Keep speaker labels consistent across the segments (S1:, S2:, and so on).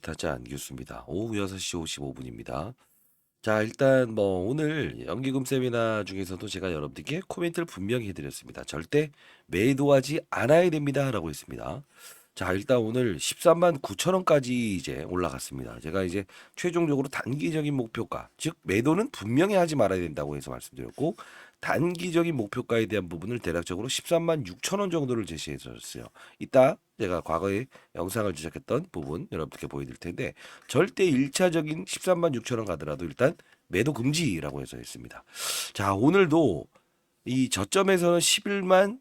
S1: 타짜 안규수입니다. 오후 6시 55분입니다. 자, 일단 뭐 오늘 연기금 세미나 중에서도 제가 여러분들께 코멘트를 분명히 해드렸습니다. 절대 매도하지 않아야 됩니다라고 했습니다. 자, 일단 오늘 13만 9천 원까지 이제 올라갔습니다. 제가 이제 최종적으로 단기적인 목표가, 즉 매도는 분명히 하지 말아야 된다고 해서 말씀드렸고, 단기적인 목표가에 대한 부분을 대략적으로 13만 6천 원 정도를 제시해 줬어요. 이따 제가 과거에 영상을 제작했던 부분 여러분들께 보여드릴 텐데, 절대 1차적인 13만 6천 원 가더라도 일단 매도 금지라고 해서 했습니다. 자, 오늘도 이 저점에서는 11만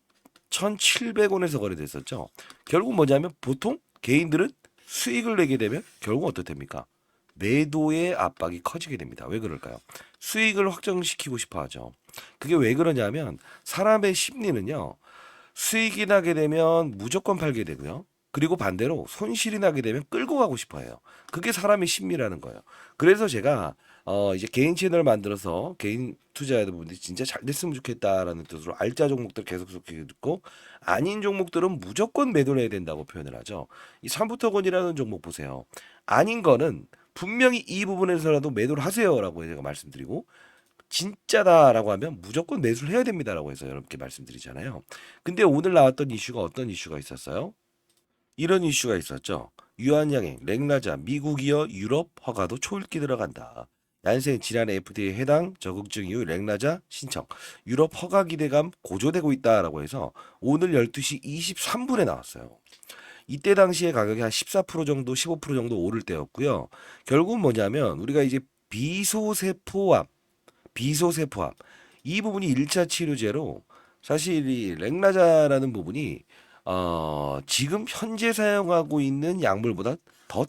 S1: 1,700원에서 거래됐었죠. 결국 뭐냐면 보통 개인들은 수익을 내게 되면 결국 어떻답니까? 매도의 압박이 커지게 됩니다. 왜 그럴까요? 수익을 확정시키고 싶어 하죠. 그게 왜 그러냐면 사람의 심리는요. 수익이 나게 되면 무조건 팔게 되고요. 그리고 반대로 손실이 나게 되면 끌고 가고 싶어 해요. 그게 사람의 심리라는 거예요. 그래서 제가 이제 개인 채널 만들어서 개인 투자하는 분들이 진짜 잘 됐으면 좋겠다라는 뜻으로 알짜 종목들 계속 듣고 아닌 종목들은 무조건 매도를 해야 된다고 표현을 하죠. 이 삼부토건이라는 종목 보세요. 아닌 거는 분명히 이 부분에서라도 매도를 하세요라고 제가 말씀드리고 진짜다라고 하면 무조건 매수를 해야 됩니다라고 해서 여러분께 말씀드리잖아요. 근데 오늘 나왔던 이슈가 어떤 이슈가 있었어요? 이런 이슈가 있었죠. 유한양행, 렉나자, 미국이어 유럽 허가도 초읽기 들어간다. 얀센 질환 FDA 해당 적응증 이후 렉나자 신청. 유럽 허가 기대감 고조되고 있다라고 해서 오늘 12시 23분에 나왔어요. 이때 당시에 가격이 한 14% 정도, 15% 정도 오를 때였고요. 결국은 뭐냐면 우리가 이제 비소세포암, 비소세포암 이 부분이 1차 치료제로 사실 이 렉나자라는 부분이 지금 현재 사용하고 있는 약물보다 더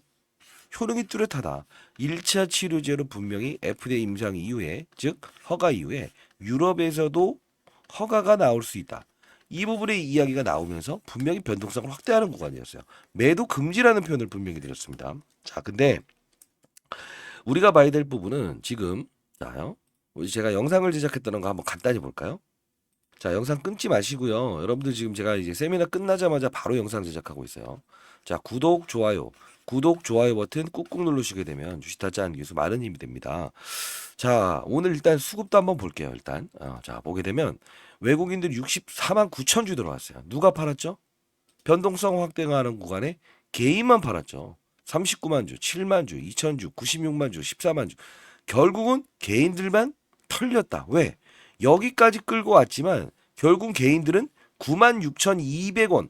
S1: 효능이 뚜렷하다. 1차 치료제로 분명히 FDA 임상 이후에 즉 허가 이후에 유럽에서도 허가가 나올 수 있다. 이 부분의 이야기가 나오면서 분명히 변동성을 확대하는 구간이었어요. 매도 금지라는 표현을 분명히 드렸습니다. 자, 근데 우리가 봐야 될 부분은 지금 자요. 제가 영상을 제작했다는 거 한번 간단히 볼까요? 자, 영상 끊지 마시고요. 여러분들 지금 제가 이제 세미나 끝나자마자 바로 영상 제작하고 있어요. 자, 구독, 좋아요 버튼 꾹꾹 누르시게 되면 주식타짜 안기수 많은 힘이 됩니다. 자, 오늘 일단 수급도 한번 볼게요. 일단 자, 보게 되면 외국인들 64만 9천 주 들어왔어요. 누가 팔았죠? 변동성 확대하는 구간에 개인만 팔았죠. 39만 주, 7만 주, 2천 주, 96만 주, 14만 주. 결국은 개인들만 털렸다. 왜? 여기까지 끌고 왔지만 결국 개인들은 96,200원.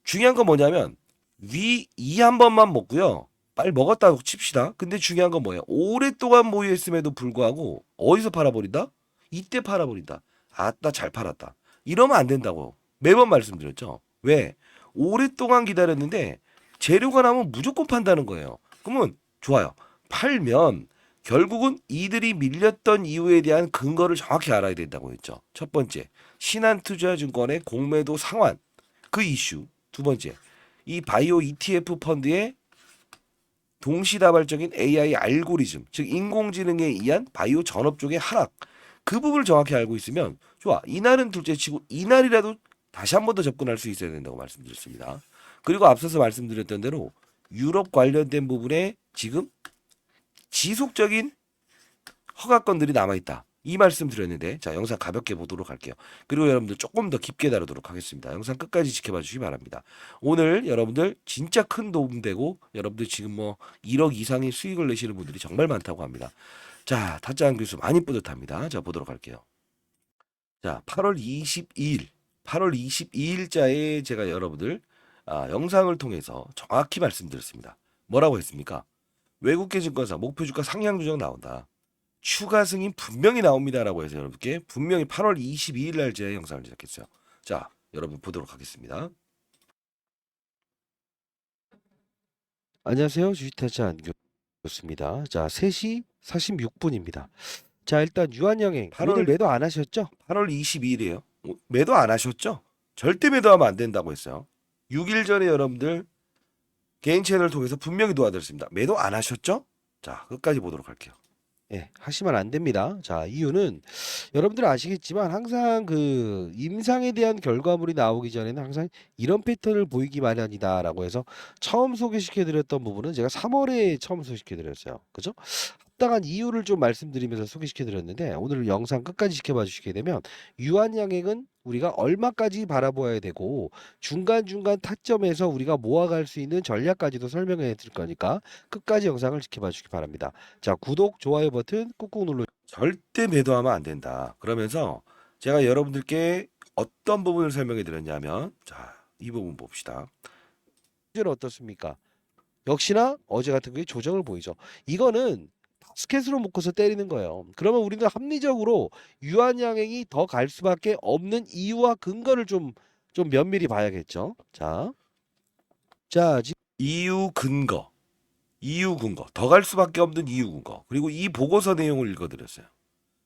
S1: 중요한 건 뭐냐면 위 이 한 번만 먹고요. 빨리 먹었다고 칩시다. 근데 중요한 건 뭐예요? 오랫동안 보유했음에도 불구하고 어디서 팔아버린다? 이때 팔아버린다. 아따 잘 팔았다. 이러면 안 된다고 매번 말씀드렸죠. 왜? 오랫동안 기다렸는데 재료가 나오면 무조건 판다는 거예요. 그러면 좋아요. 팔면 결국은 이들이 밀렸던 이유에 대한 근거를 정확히 알아야 된다고 했죠. 첫 번째, 신한투자증권의 공매도 상환 그 이슈. 두 번째, 이 바이오 ETF 펀드의 동시다발적인 AI 알고리즘, 즉 인공지능에 의한 바이오 전업 쪽의 하락. 그 부분을 정확히 알고 있으면 좋아. 이날은 둘째치고 이날이라도 다시 한 번 더 접근할 수 있어야 된다고 말씀드렸습니다. 그리고 앞서서 말씀드렸던 대로 유럽 관련된 부분에 지금 지속적인 허가건들이 남아있다. 이 말씀 드렸는데 자 영상 가볍게 보도록 할게요. 그리고 여러분들 조금 더 깊게 다루도록 하겠습니다. 영상 끝까지 지켜봐 주시기 바랍니다. 오늘 여러분들 진짜 큰 도움되고 여러분들 지금 뭐 1억 이상의 수익을 내시는 분들이 정말 많다고 합니다. 자 타짜한 교수 많이 뿌듯합니다. 자 보도록 할게요. 자 8월 22일자에 제가 여러분들 영상을 통해서 정확히 말씀드렸습니다. 뭐라고 했습니까? 외국계 증권사 목표 주가 상향 조정 나온다. 추가 승인 분명히 나옵니다라고 해서 여러분께 분명히 8월 22일 날 제 영상을 제작했어요. 자, 여러분 보도록 하겠습니다. 안녕하세요. 주식타짜 안교수입니다. 자, 3시 46분입니다. 자, 일단 유한영행 오늘 매도 안 하셨죠? 8월 22일이에요. 매도 안 하셨죠? 절대 매도하면 안 된다고 했어요. 6일 전에 여러분들 개인 채널을 통해서 분명히 도와드렸습니다. 매도 안 하셨죠? 자, 끝까지 보도록 할게요.
S2: 예, 하시면 안 됩니다. 자, 이유는 여러분들 아시겠지만 항상 그 임상에 대한 결과물이 나오기 전에는 항상 이런 패턴을 보이기 마련이다라고 해서 처음 소개시켜 드렸던 부분은 제가 3월에 처음 소개시켜 드렸어요. 그죠? 합당한 이유를 좀 말씀드리면서 소개시켜 드렸는데 오늘 영상 끝까지 지켜봐 주시게 되면 유한양액은 우리가 얼마까지 바라보아야 되고 중간중간 타점에서 우리가 모아갈 수 있는 전략까지도 설명해 드릴 거니까 끝까지 영상을 지켜봐 주시기 바랍니다. 자, 구독, 좋아요 버튼 꾹꾹 눌러
S1: 절대 매도하면 안 된다. 그러면서 제가 여러분들께 어떤 부분을 설명해 드렸냐면, 자, 이 부분 봅시다.
S2: 주제는 어떻습니까? 역시나 어제 같은 경우에 조정을 보이죠. 이거는 바스켓으로 묶어서 때리는 거예요. 그러면 우리는 합리적으로 유한양행이 더 갈 수밖에 없는 이유와 근거를 좀 면밀히 봐야겠죠. 자, 자,
S1: 이유 근거, 더 갈 수밖에 없는 이유 근거, 그리고 이 보고서 내용을 읽어드렸어요.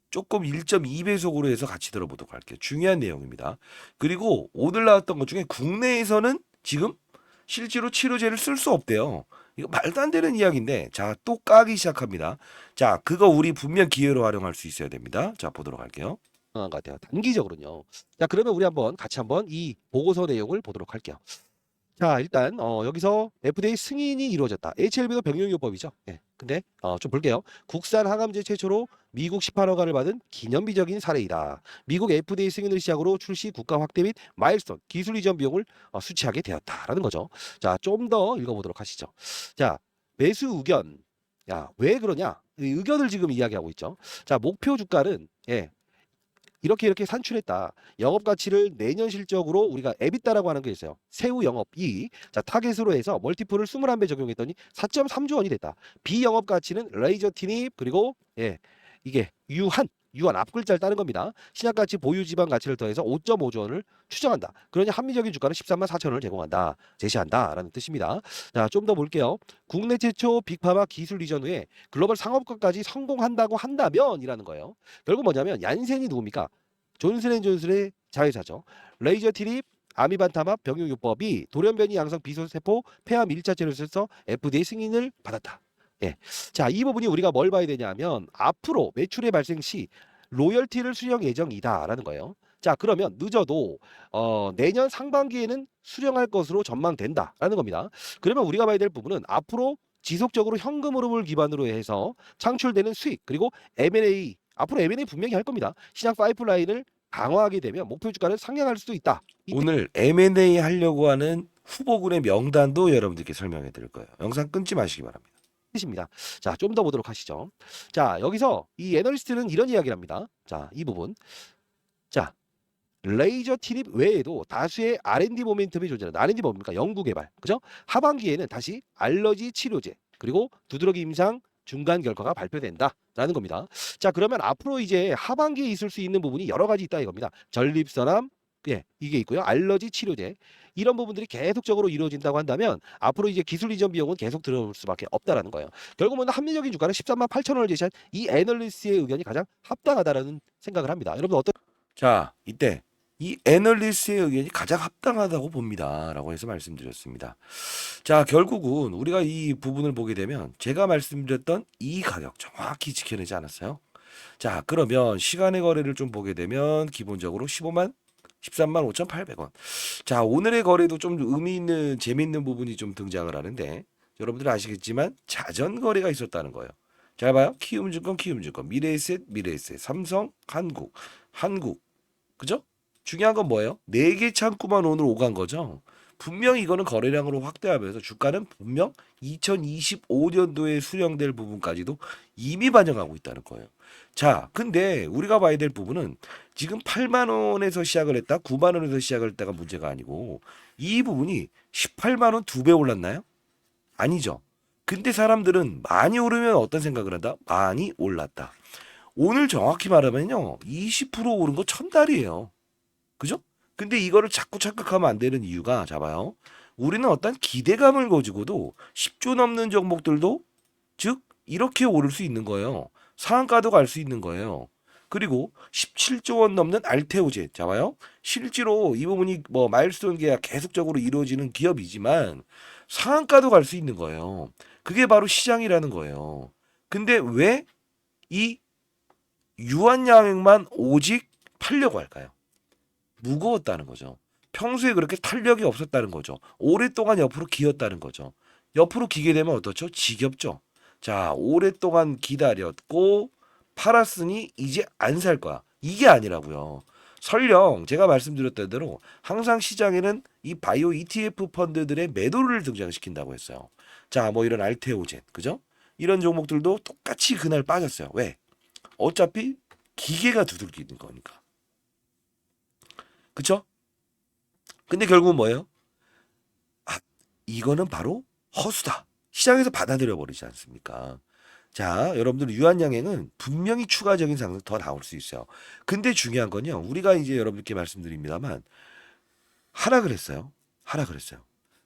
S1: 조금 1.2배속으로 해서 같이 들어보도록 할게요. 중요한 내용입니다. 그리고 오늘 나왔던 것 중에 국내에서는 지금 실제로 치료제를 쓸 수 없대요. 이거 말도 안 되는 이야기인데, 자, 또 까기 시작합니다. 자, 그거 우리 분명 기회로 활용할 수 있어야 됩니다. 자, 보도록 할게요.
S2: 것 같아요. 단기적으로는요. 자, 그러면 우리 한번 같이 한번 이 보고서 내용을 보도록 할게요. 자, 일단 여기서 FDA 승인이 이루어졌다. HLB도 병용요법이죠. 예. 근데 좀 볼게요. 국산 항암제 최초로 미국 18허가를 받은 기념비적인 사례이다. 미국 FDA 승인을 시작으로 출시 국가 확대 및 마일스톤 기술 이전 비용을 수취하게 되었다라는 거죠. 자, 좀 더 읽어보도록 하시죠. 자, 매수 의견. 야, 왜 그러냐? 이 의견을 지금 이야기하고 있죠. 자, 목표 주가는 이렇게 산출했다. 영업 가치를 내년 실적으로 우리가 에비타라고 하는 게 있어요. 세후 영업 이익. 자, 타겟으로 해서 멀티플을 21배 적용했더니 4.3조 원이 됐다. 비영업 가치는 레이저 티닙 그리고 이게 유한 앞 글자를 따는 겁니다. 신약 가치 보유 지방 가치를 더해서 5.5조 원을 추정한다. 그러니 합리적인 주가는 13만 4천 원을 제시한다라는 뜻입니다. 자, 좀 더 볼게요. 국내 최초 빅파마 기술 이전 후에 글로벌 상업화까지 성공한다고 한다면이라는 거예요. 결국 뭐냐면 얀센이 누굽니까? 존슨앤존슨의 자회사죠. 레이저 티립 아미반타마 병용요법이 돌연변이 양성 비소세포 폐암 1차 치료에서 FDA 승인을 받았다. 예. 자, 이 부분이 우리가 뭘 봐야 되냐면 앞으로 매출의 발생 시 로열티를 수령 예정이다라는 거예요. 자, 그러면 늦어도 내년 상반기에는 수령할 것으로 전망된다라는 겁니다. 그러면 우리가 봐야 될 부분은 앞으로 지속적으로 현금 흐름을 기반으로 해서 창출되는 수익 그리고 M&A 앞으로 M&A 분명히 할 겁니다. 시장 파이프라인을 강화하게 되면 목표 주가는 상향할 수도 있다. 이
S1: 오늘 M&A 하려고 하는 후보군의 명단도 여러분들께 설명해 드릴 거예요. 영상 끊지 마시기 바랍니다.
S2: 뜻입니다. 자, 좀 더 보도록 하시죠. 자, 여기서 이 애널리스트는 이런 이야기를 합니다. 자, 이 부분. 자, 레이저 티립 외에도 다수의 R&D 모멘텀이 존재한다. R&D 뭡니까? 연구 개발. 그죠? 하반기에는 다시 알러지 치료제 그리고 두드러기 임상 중간 결과가 발표된다라는 겁니다. 자, 그러면 앞으로 이제 하반기에 있을 수 있는 부분이 여러 가지 있다 이겁니다. 전립선암 이게 있고요. 알러지 치료제. 이런 부분들이 계속적으로 이루어진다고 한다면 앞으로 이제 기술 이전 비용은 계속 들어올 수밖에 없다라는 거예요. 결국은 합리적인 주가는 13만 8천 원을 제시한 이 애널리스트의 의견이 가장 합당하다라는 생각을 합니다. 여러분 어떤
S1: 자, 이때 이 애널리스트의 의견이 가장 합당하다고 봅니다라고 해서 말씀드렸습니다. 자, 결국은 우리가 이 부분을 보게 되면 제가 말씀드렸던 이 가격 정확히 지켜내지 않았어요. 자, 그러면 시간의 거래를 좀 보게 되면 기본적으로 13만 5,800원. 자, 오늘의 거래도 좀 의미 있는 재미있는 부분이 좀 등장을 하는데 여러분들 아시겠지만 자전 거래가 있었다는 거예요. 잘 봐요. 키움증권, 미래에셋, 삼성, 한국. 그죠? 중요한 건 뭐예요? 4개 창구만 오늘 오간 거죠. 분명 이거는 거래량으로 확대하면서 주가는 분명 2025년도에 수령될 부분까지도 이미 반영하고 있다는 거예요. 자, 근데 우리가 봐야 될 부분은 지금 8만 원에서 시작을 했다, 9만 원에서 시작을 했다가 문제가 아니고 이 부분이 18만 원 2배 올랐나요? 아니죠. 근데 사람들은 많이 오르면 어떤 생각을 한다? 많이 올랐다. 오늘 정확히 말하면요, 20% 오른 거 천달이에요. 그죠? 근데 이거를 자꾸 착각하면 안 되는 이유가 잡아요. 우리는 어떤 기대감을 가지고도 10조 넘는 종목들도 즉 이렇게 오를 수 있는 거예요. 상한가도 갈 수 있는 거예요. 그리고 17조 원 넘는 알테오제 잡아요. 실제로 이 부분이 뭐 마일스톤 계약 계속적으로 이루어지는 기업이지만 상한가도 갈 수 있는 거예요. 그게 바로 시장이라는 거예요. 근데 왜 이 유한양액만 오직 팔려고 할까요? 무거웠다는 거죠. 평소에 그렇게 탄력이 없었다는 거죠. 오랫동안 옆으로 기었다는 거죠. 옆으로 기게 되면 어떻죠? 지겹죠. 자, 오랫동안 기다렸고 팔았으니 이제 안 살 거야. 이게 아니라고요. 설령 제가 말씀드렸던 대로 항상 시장에는 이 바이오 ETF 펀드들의 매도를 등장시킨다고 했어요. 자, 뭐 이런 알테오젠, 그죠? 이런 종목들도 똑같이 그날 빠졌어요. 왜? 어차피 기계가 두들기는 거니까. 그쵸? 근데 결국은 뭐예요? 아, 이거는 바로 허수다. 시장에서 받아들여 버리지 않습니까? 자, 여러분들 유한양행은 분명히 추가적인 상승 더 나올 수 있어요. 근데 중요한 건요. 우리가 이제 여러분께 말씀드립니다만 하락을 했어요. 하락을 했어요.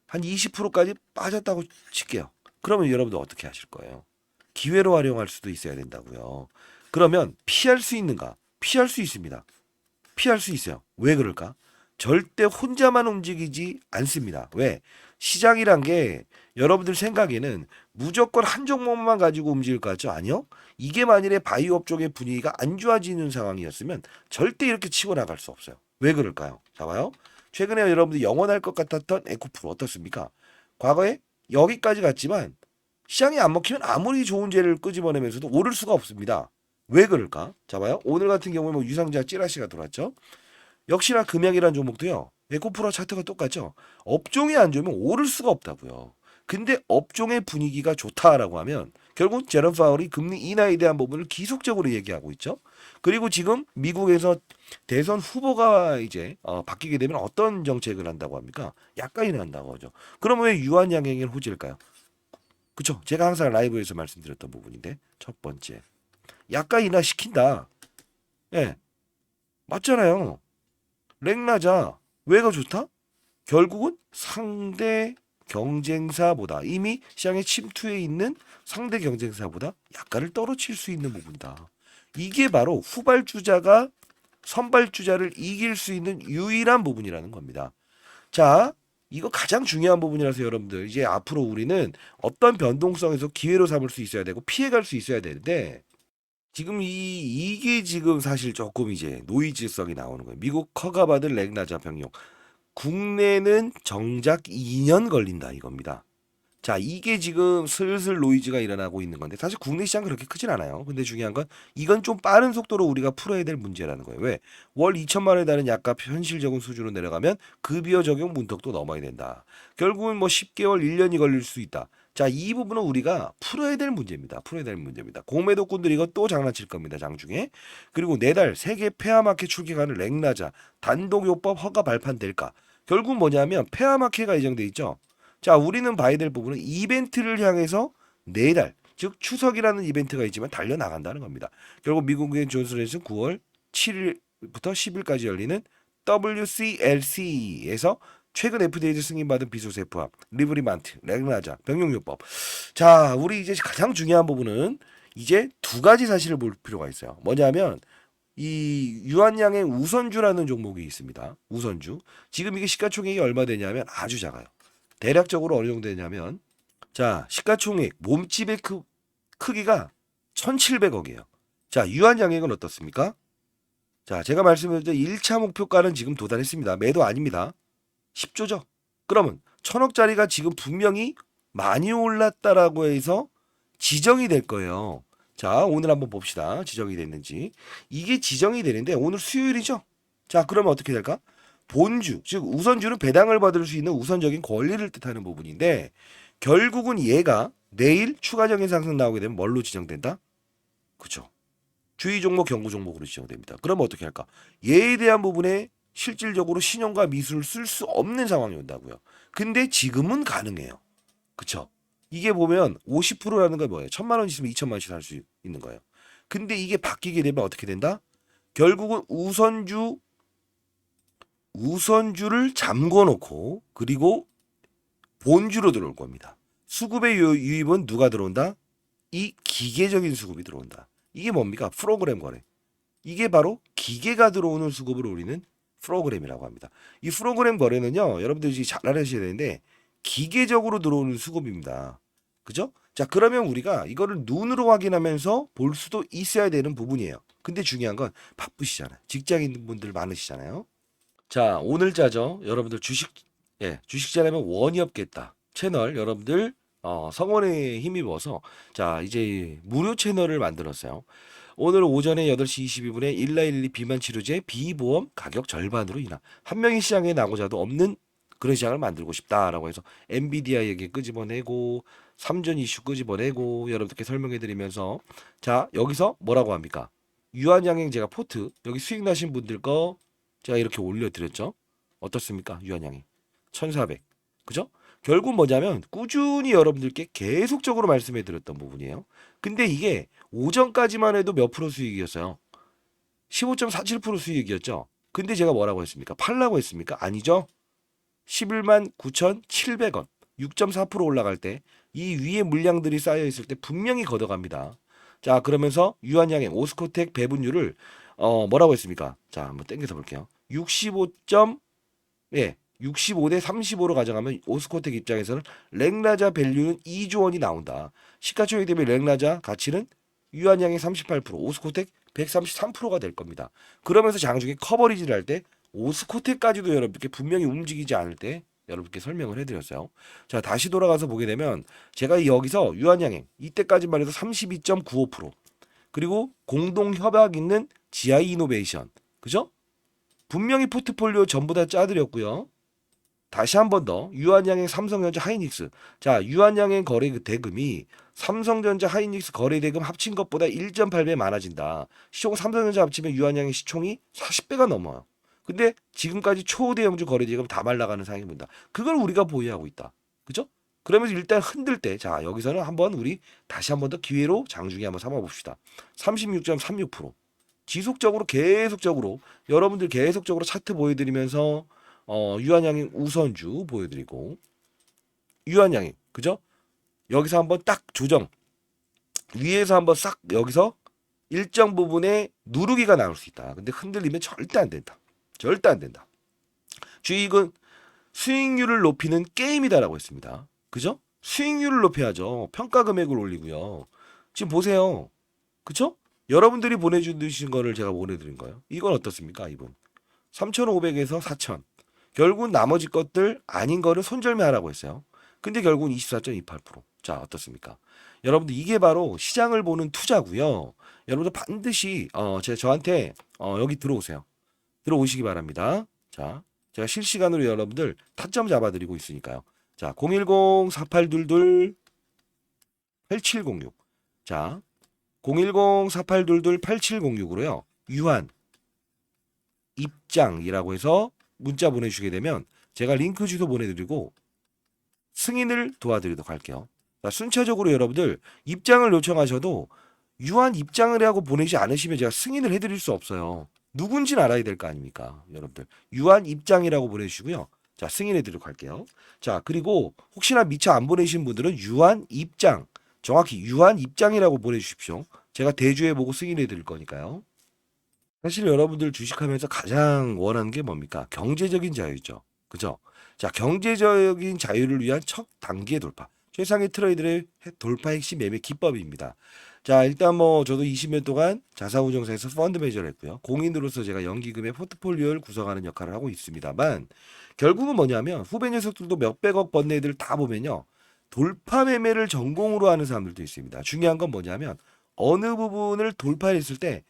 S1: 한 20%까지 빠졌다고 칠게요. 그러면 여러분들 어떻게 하실 거예요? 기회로 활용할 수도 있어야 된다고요. 그러면 피할 수 있는가? 피할 수 있습니다. 피할 수 있어요. 왜 그럴까? 절대 혼자만 움직이지 않습니다. 왜? 시장이란 게 여러분들 생각에는 무조건 한 종목만 가지고 움직일 것 같죠? 아니요. 이게 만일에 바이오 업종의 분위기가 안 좋아지는 상황이었으면 절대 이렇게 치고 나갈 수 없어요. 왜 그럴까요? 자 봐요. 최근에 여러분들 영원할 것 같았던 에코프로 어떻습니까? 과거에 여기까지 갔지만 시장이 안 먹히면 아무리 좋은 재를 끄집어내면서도 오를 수가 없습니다. 왜 그럴까? 자 봐요. 오늘 같은 경우에 뭐 유상자 찌라시가 들어왔죠. 역시나 금약이라는 종목도요. 에코프로 차트가 똑같죠. 업종이 안 좋으면 오를 수가 없다고요. 근데 업종의 분위기가 좋다라고 하면 결국 제롬 파월이 금리 인하에 대한 부분을 기속적으로 얘기하고 있죠. 그리고 지금 미국에서 대선 후보가 이제 바뀌게 되면 어떤 정책을 한다고 합니까? 약간 인하한다고 하죠. 그러면 왜 유한양행을 호지일까요? 그쵸? 제가 항상 라이브에서 말씀드렸던 부분인데 첫 번째 약간 인하 시킨다. 예, 맞잖아요. 렉나자 왜가 좋다? 결국은 상대 경쟁사보다 이미 시장에 침투해 있는 상대 경쟁사보다 약간을 떨어칠 수 있는 부분이다. 이게 바로 후발주자가 선발주자를 이길 수 있는 유일한 부분이라는 겁니다. 자, 이거 가장 중요한 부분이라서 여러분들 이제 앞으로 우리는 어떤 변동성에서 기회로 삼을 수 있어야 되고 피해갈 수 있어야 되는데 지금 이게 지금 사실 조금 이제 노이즈성이 나오는 거예요. 미국 커가 받은 렉나자 병용. 국내는 정작 2년 걸린다 이겁니다. 자, 이게 지금 슬슬 노이즈가 일어나고 있는 건데 사실 국내 시장 그렇게 크진 않아요. 근데 중요한 건 이건 좀 빠른 속도로 우리가 풀어야 될 문제라는 거예요. 왜? 월 2천만 원에 달하는 약간 현실적인 수준으로 내려가면 급여 적용 문턱도 넘어야 된다. 결국은 뭐 10개월, 1년이 걸릴 수 있다. 자, 이 부분은 우리가 풀어야 될 문제입니다. 풀어야 될 문제입니다. 공매도꾼들이 이거 또 장난칠 겁니다. 장중에. 그리고 내달 세계 폐화마켓 출격하는 렉나자 단독요법 허가 발판될까? 결국 뭐냐면 폐화마켓가 예정돼 있죠. 자, 우리는 봐야 될 부분은 이벤트를 향해서 내달, 즉 추석이라는 이벤트가 있지만 달려나간다는 겁니다. 결국 미국의 존슨앤슨 9월 7일부터 10일까지 열리는 WCLC에서 최근 FDA에서 승인받은 비소세포함, 리브리만트, 렉나자, 병용요법. 자, 우리 이제 가장 중요한 부분은 이제 두 가지 사실을 볼 필요가 있어요. 뭐냐면 이 유한양의 우선주라는 종목이 있습니다. 우선주. 지금 이게 시가총액이 얼마 되냐면 아주 작아요. 대략적으로 어느 정도 되냐면 자, 시가총액 몸집의 크기가 1,700억이에요. 자, 유한양액은 어떻습니까? 자, 제가 말씀드렸던 1차 목표가는 지금 도달했습니다. 매도 아닙니다. 10조죠. 그러면 1,000억짜리가 지금 분명히 많이 올랐다라고 해서 지정이 될 거예요. 자, 오늘 한번 봅시다. 지정이 됐는지. 이게 지정이 되는데 오늘 수요일이죠. 자, 그러면 어떻게 될까? 본주, 즉 우선주는 배당을 받을 수 있는 우선적인 권리를 뜻하는 부분인데 결국은 얘가 내일 추가적인 상승 나오게 되면 뭘로 지정된다? 그렇죠. 주의 종목, 경고 종목으로 지정됩니다. 그러면 어떻게 할까? 얘에 대한 부분에 실질적으로 신용과 미수를 쓸 수 없는 상황이 온다고요. 근데 지금은 가능해요. 그쵸? 이게 보면 50%라는 건 뭐예요? 1,000만 원 있으면 2천만 원씩 살 수 있는 거예요. 근데 이게 바뀌게 되면 어떻게 된다? 결국은 우선주를 잠궈 놓고 그리고 본주로 들어올 겁니다. 수급의 유입은 누가 들어온다? 이 기계적인 수급이 들어온다. 이게 뭡니까? 프로그램 거래. 이게 바로 기계가 들어오는 수급을 우리는 프로그램이라고 합니다. 이 프로그램 거래는요, 여러분들이 잘 알아셔야 되는데 기계적으로 들어오는 수급입니다. 그죠? 자, 그러면 우리가 이거를 눈으로 확인하면서 볼 수도 있어야 되는 부분이에요. 근데 중요한 건 바쁘시잖아요. 직장인 분들 많으시잖아요. 자, 오늘 자죠. 여러분들 주식자라면 원이 없겠다. 채널 여러분들 성원에 힘입어서 자, 이제 무료 채널을 만들었어요. 오늘 오전에 8시 22분에 1912 비만 치료제 비보험 가격 절반으로 인하. 한 명이 시장에 나고자도 없는 그런 시장을 만들고 싶다라고 해서 엔비디아 얘기 끄집어내고 삼전 이슈 끄집어내고 여러분들께 설명해 드리면서 자, 여기서 뭐라고 합니까? 유한양행 제가 포트 여기 수익 나신 분들 거 제가 이렇게 올려드렸죠. 어떻습니까? 유한양행 1400 그죠? 결국 뭐냐면 꾸준히 여러분들께 계속적으로 말씀해 드렸던 부분이에요. 근데 이게 오전까지만 해도 몇 프로 수익이었어요? 15.47% 수익이었죠. 근데 제가 뭐라고 했습니까? 팔라고 했습니까? 아니죠. 11만 9,700원 6.4% 올라갈 때 이 위에 물량들이 쌓여 있을 때 분명히 걷어갑니다. 자, 그러면서 유한양행 오스코텍 배분율을 뭐라고 했습니까? 자, 한번 땡겨서 볼게요. 65대 35로 가져가면 오스코텍 입장에서는 렉라자 밸류는 2조 원이 나온다. 시가총액 대비 렉라자 가치는 유한양행 38%, 오스코텍 133%가 될 겁니다. 그러면서 장중에 커버리지를 할 때 오스코텍까지도 여러분께 분명히 움직이지 않을 때 여러분께 설명을 해드렸어요. 자, 다시 돌아가서 보게 되면 제가 여기서 유한양행 이때까지만 해도 32.95% 그리고 공동 협약 있는 GI 이노베이션 그죠? 분명히 포트폴리오 전부 다 짜드렸고요. 다시 한 번 더 유한양행 삼성전자 하이닉스 자 유한양행 거래 대금이 삼성전자 하이닉스 거래 대금 합친 것보다 1.8배 많아진다. 시총 삼성전자 합치면 유한양행 시총이 40배가 넘어요. 근데 지금까지 초대형주 거래 대금 다 말라가는 상황입니다. 그걸 우리가 보유하고 있다. 그죠? 그러면서 일단 흔들 때 자 여기서는 한번 우리 다시 한 번 더 기회로 장중에 한번 삼아 봅시다. 36.36% 지속적으로 계속적으로 여러분들 계속적으로 차트 보여드리면서 유한양행 우선주 보여드리고 유한양행 그죠? 여기서 한번 딱 조정 위에서 한번 싹 여기서 일정 부분에 누르기가 나올 수 있다. 근데 흔들리면 절대 안 된다. 절대 안 된다. 주식은 수익률을 높이는 게임이다라고 했습니다. 그죠? 수익률을 높여야죠. 평가 금액을 올리고요. 지금 보세요. 그죠? 여러분들이 보내주신 거를 제가 보내드린 거예요. 이건 어떻습니까? 이분 3,500에서 4,000 결국은 나머지 것들 아닌 거를 손절매하라고 했어요. 근데 결국은 24.28%. 자, 어떻습니까? 여러분들 이게 바로 시장을 보는 투자고요. 여러분들 반드시 저한테 여기 들어오세요. 들어오시기 바랍니다. 자, 제가 실시간으로 여러분들 타점 잡아드리고 있으니까요. 자, 010-4822-8706. 자, 010-4822-8706으로요. 유한 입장이라고 해서 문자 보내주시게 되면 제가 링크 주소 보내드리고 승인을 도와드리도록 할게요. 자, 순차적으로 여러분들 입장을 요청하셔도 유한 입장을 하고 보내지 않으시면 제가 승인을 해드릴 수 없어요. 누군지는 알아야 될 거 아닙니까? 여러분들 유한 입장이라고 보내주시고요. 자, 승인해드리도록 할게요. 자, 그리고 혹시나 미처 안 보내신 분들은 유한 입장 정확히 유한 입장이라고 보내주십시오. 제가 대주해보고 승인해드릴 거니까요. 사실 여러분들 주식하면서 가장 원하는 게 뭡니까? 경제적인 자유죠. 그죠? 자, 경제적인 자유를 위한 첫 단계 돌파. 최상의 트레이드의 돌파 핵심 매매 기법입니다. 자, 일단 뭐 저도 20년 동안 자산운용사에서 펀드 매니저를 했고요. 공인으로서 제가 연기금의 포트폴리오를 구성하는 역할을 하고 있습니다만 결국은 뭐냐면 후배 녀석들도 몇백억 번 애들 다 보면요. 돌파 매매를 전공으로 하는 사람들도 있습니다. 중요한 건 뭐냐면 어느 부분을 돌파했을 때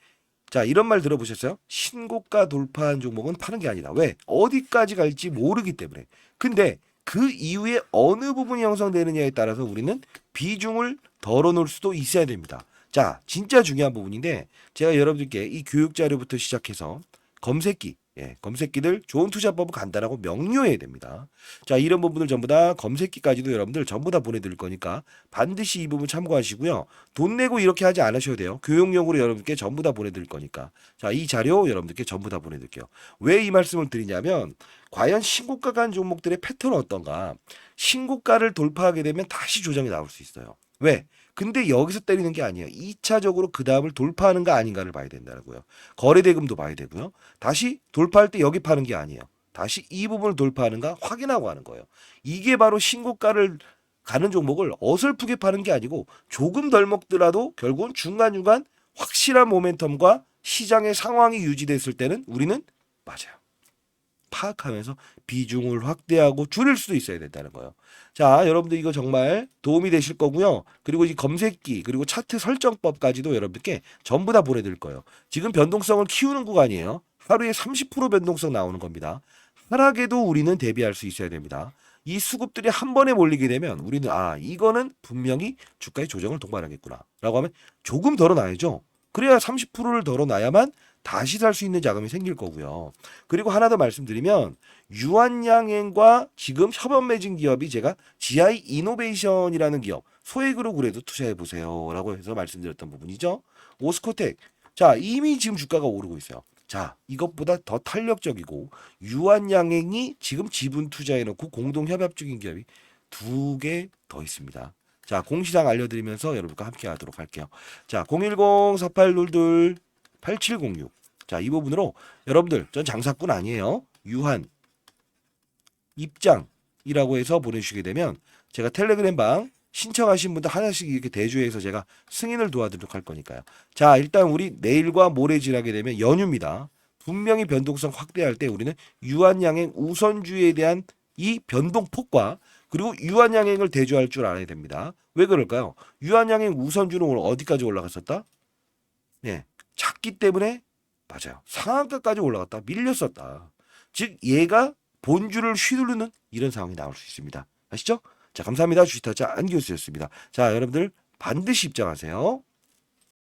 S1: 자, 이런 말 들어보셨어요? 신고가 돌파한 종목은 파는 게 아니다. 왜? 어디까지 갈지 모르기 때문에. 근데 그 이후에 어느 부분이 형성되느냐에 따라서 우리는 비중을 덜어놓을 수도 있어야 됩니다. 자, 진짜 중요한 부분인데 제가 여러분들께 이 교육 자료부터 시작해서 검색기들 좋은 투자법을 간단하고 명료해야 됩니다. 자, 이런 부분들 전부 다 검색기까지도 여러분들 전부 다 보내드릴 거니까 반드시 이 부분 참고하시고요. 돈 내고 이렇게 하지 않으셔도 돼요. 교육용으로 여러분께 전부 다 보내드릴 거니까. 자, 이 자료 여러분들께 전부 다 보내드릴게요. 왜 이 말씀을 드리냐면 과연 신고가 간 종목들의 패턴은 어떤가? 신고가를 돌파하게 되면 다시 조정이 나올 수 있어요. 왜? 근데 여기서 때리는 게 아니에요. 2차적으로 그 다음을 돌파하는가 아닌가를 봐야 된다고요. 거래대금도 봐야 되고요. 다시 돌파할 때 여기 파는 게 아니에요. 다시 이 부분을 돌파하는가 확인하고 하는 거예요. 이게 바로 신고가를 가는 종목을 어설프게 파는 게 아니고 조금 덜 먹더라도 결국은 중간중간 확실한 모멘텀과 시장의 상황이 유지됐을 때는 우리는 맞아요. 파악하면서 비중을 확대하고 줄일 수도 있어야 된다는 거예요. 자, 여러분들 이거 정말 도움이 되실 거고요. 그리고 이 검색기 그리고 차트 설정법까지도 여러분들께 전부 다 보내드릴 거예요. 지금 변동성을 키우는 구간이에요. 하루에 30% 변동성 나오는 겁니다. 하락에도 우리는 대비할 수 있어야 됩니다. 이 수급들이 한 번에 몰리게 되면 우리는 이거는 분명히 주가의 조정을 동반하겠구나 라고 하면 조금 덜어놔야죠. 그래야 30%를 덜어놔야만 다시 살 수 있는 자금이 생길 거고요. 그리고 하나 더 말씀드리면 유한양행과 지금 협업 맺은 기업이 제가 GI 이노베이션이라는 기업 소액으로 그래도 투자해 보세요 라고 해서 말씀드렸던 부분이죠. 오스코텍, 자 이미 지금 주가가 오르고 있어요. 자 이것보다 더 탄력적이고 유한양행이 지금 지분 투자해놓고 공동 협업 중인 기업이 2개 더 있습니다. 자 공시장 알려드리면서 여러분과 함께 하도록 할게요. 자 010-4822-8706, 자 이 부분으로 여러분들 전 장사꾼 아니에요. 유한 입장이라고 해서 보내주시게 되면 제가 텔레그램 방 신청하신 분들 하나씩 이렇게 대주해서 제가 승인을 도와드리도록 할 거니까요. 자 일단 우리 내일과 모레 지나게 되면 연휴입니다. 분명히 변동성 확대할 때 우리는 유한양행 우선주에 대한 이 변동폭과 그리고 유한양행을 대조할 줄 알아야 됩니다. 왜 그럴까요? 유한양행 우선주는 오늘 어디까지 올라갔었다? 네, 작기 때문에 맞아요. 상한가까지 올라갔다. 밀렸었다. 즉 얘가 본주를 휘두르는 이런 상황이 나올 수 있습니다. 아시죠? 자 감사합니다. 주식타짜 안기호수였습니다. 자 여러분들 반드시 입장하세요.